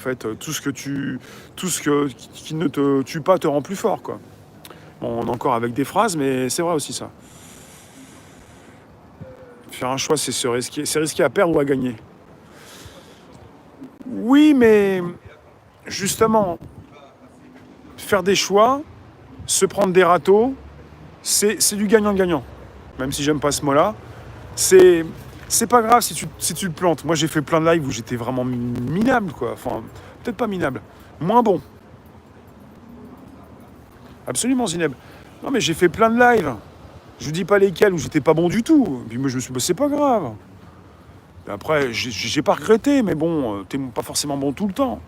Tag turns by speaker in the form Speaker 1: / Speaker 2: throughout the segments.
Speaker 1: fait. Tout ce qui ne te tue pas te rend plus fort, quoi. Bon, on est encore avec des phrases, mais c'est vrai aussi ça. Faire un choix, c'est se risquer. C'est risquer à perdre ou à gagner. Oui, mais justement, faire des choix, se prendre des râteaux, c'est du gagnant-gagnant. Même si j'aime pas ce mot-là. C'est pas grave si tu te plantes. Moi, j'ai fait plein de lives où j'étais vraiment minable, quoi. Enfin, peut-être pas minable. Moins bon. Absolument, Zineb. Non, mais j'ai fait plein de lives. Je vous dis pas lesquels où j'étais pas bon du tout. Puis moi, je me suis dit, bah, c'est pas grave. Et après, j'ai pas regretté, mais bon, t'es pas forcément bon tout le temps.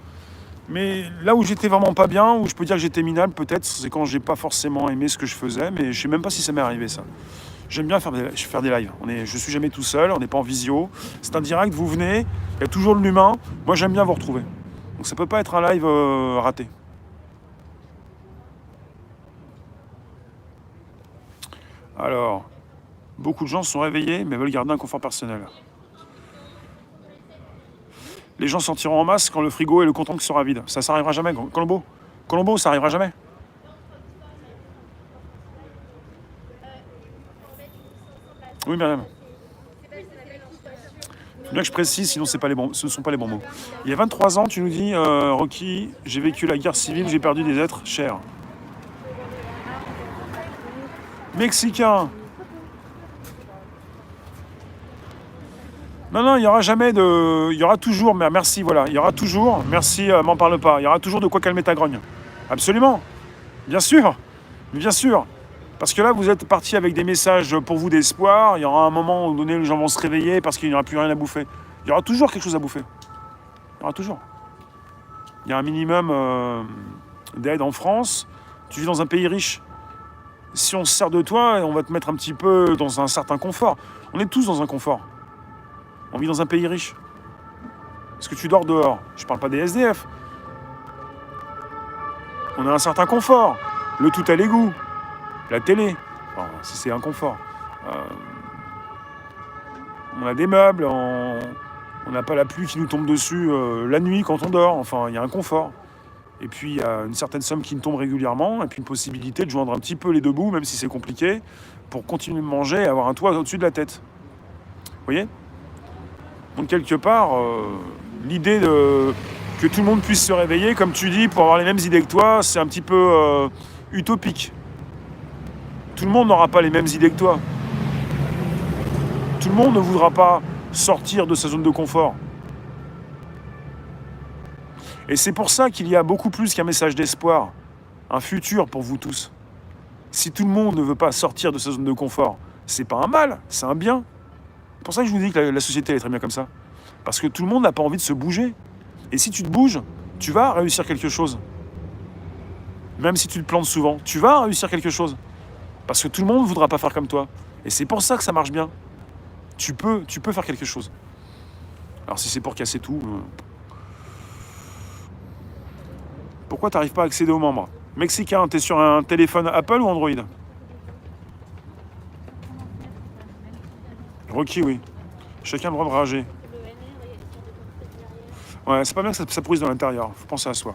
Speaker 1: Mais là où j'étais vraiment pas bien, où je peux dire que j'étais minable, peut-être, c'est quand j'ai pas forcément aimé ce que je faisais, mais je sais même pas si ça m'est arrivé, ça. J'aime bien faire des lives. Je suis jamais tout seul, on n'est pas en visio. C'est un direct, vous venez, il y a toujours de l'humain. Moi, j'aime bien vous retrouver. Donc ça peut pas être un live raté. Alors, beaucoup de gens sont réveillés, mais veulent garder un confort personnel. Les gens sortiront en masse quand le frigo et le comptoir sera vide. Ça arrivera jamais, Colombo. Colombo, ça arrivera jamais. Oui, Myriam. Faut bien que je précise, sinon ce ne sont pas les bons mots. Il y a 23 ans, tu nous dis, Rocky, j'ai vécu la guerre civile, j'ai perdu des êtres chers. Mexicain. Non, il y aura jamais de... Il y aura toujours, merci, voilà. Il y aura toujours, merci, m'en parle pas. Il y aura toujours de quoi calmer ta grogne. Absolument. Bien sûr. Bien sûr. Parce que là, vous êtes parti avec des messages pour vous d'espoir. Il y aura un moment donné où les gens vont se réveiller parce qu'il n'y aura plus rien à bouffer. Il y aura toujours quelque chose à bouffer. Il y aura toujours. Il y a un minimum d'aide en France. Tu vis dans un pays riche. Si on se sert de toi, on va te mettre un petit peu dans un certain confort. On est tous dans un confort. On vit dans un pays riche. Est-ce que tu dors dehors? Je parle pas des SDF. On a un certain confort. Le tout à l'égout. La télé. Enfin, si c'est un confort. On a des meubles. On n'a pas la pluie qui nous tombe dessus la nuit quand on dort. Enfin, il y a un confort. Et puis, il y a une certaine somme qui nous tombe régulièrement. Et puis, une possibilité de joindre un petit peu les deux bouts, même si c'est compliqué, pour continuer de manger et avoir un toit au-dessus de la tête. Vous voyez? Donc quelque part, l'idée que tout le monde puisse se réveiller, comme tu dis, pour avoir les mêmes idées que toi, c'est un petit peu utopique. Tout le monde n'aura pas les mêmes idées que toi. Tout le monde ne voudra pas sortir de sa zone de confort. Et c'est pour ça qu'il y a beaucoup plus qu'un message d'espoir, un futur pour vous tous. Si tout le monde ne veut pas sortir de sa zone de confort, c'est pas un mal, c'est un bien. C'est pour ça que je vous dis que la société est très bien comme ça. Parce que tout le monde n'a pas envie de se bouger. Et si tu te bouges, tu vas réussir quelque chose. Même si tu te plantes souvent, tu vas réussir quelque chose. Parce que tout le monde ne voudra pas faire comme toi. Et c'est pour ça que ça marche bien. Tu peux faire quelque chose. Alors si c'est pour casser tout... Pourquoi tu n'arrives pas à accéder aux membres? Mexicain, tu es sur un téléphone Apple ou Android? Rocky, oui. Chacun a le droit de rager. Ouais, c'est pas bien que ça pourrisse dans l'intérieur. Faut penser à soi.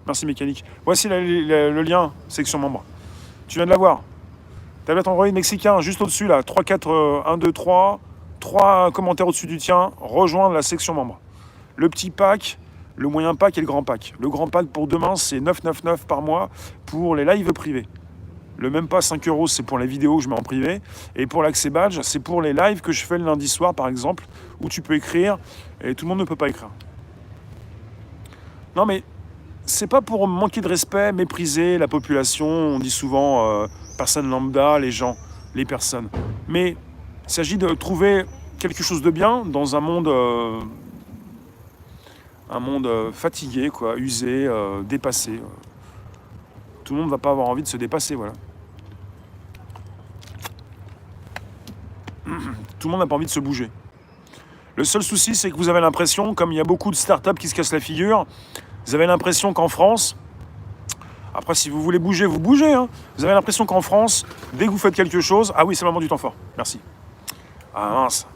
Speaker 1: Merci, mécanique. Voici le lien, section membre. Tu viens de l'avoir. Tablette Android mexicain, juste au-dessus, là. 3, 4, 1, 2, 3. 3 commentaires au-dessus du tien. Rejoindre la section membre. Le petit pack, le moyen pack et le grand pack. Le grand pack pour demain, c'est 9,99 par mois pour les lives privés. Le même pas 5 €, c'est pour les vidéos que je mets en privé. Et pour l'accès badge, c'est pour les lives que je fais le lundi soir, par exemple, où tu peux écrire et tout le monde ne peut pas écrire. Non, mais c'est pas pour manquer de respect, mépriser la population. On dit souvent personne lambda, les gens, les personnes. Mais il s'agit de trouver quelque chose de bien dans un monde fatigué, quoi, usé, dépassé. Tout le monde ne va pas avoir envie de se dépasser, voilà. Tout le monde n'a pas envie de se bouger. Le seul souci, c'est que vous avez l'impression, comme il y a beaucoup de startups qui se cassent la figure, vous avez l'impression qu'en France, après si vous voulez bouger, vous bougez, hein. Vous avez l'impression qu'en France, dès que vous faites quelque chose, ah oui, c'est le moment du temps fort, merci. Ah mince.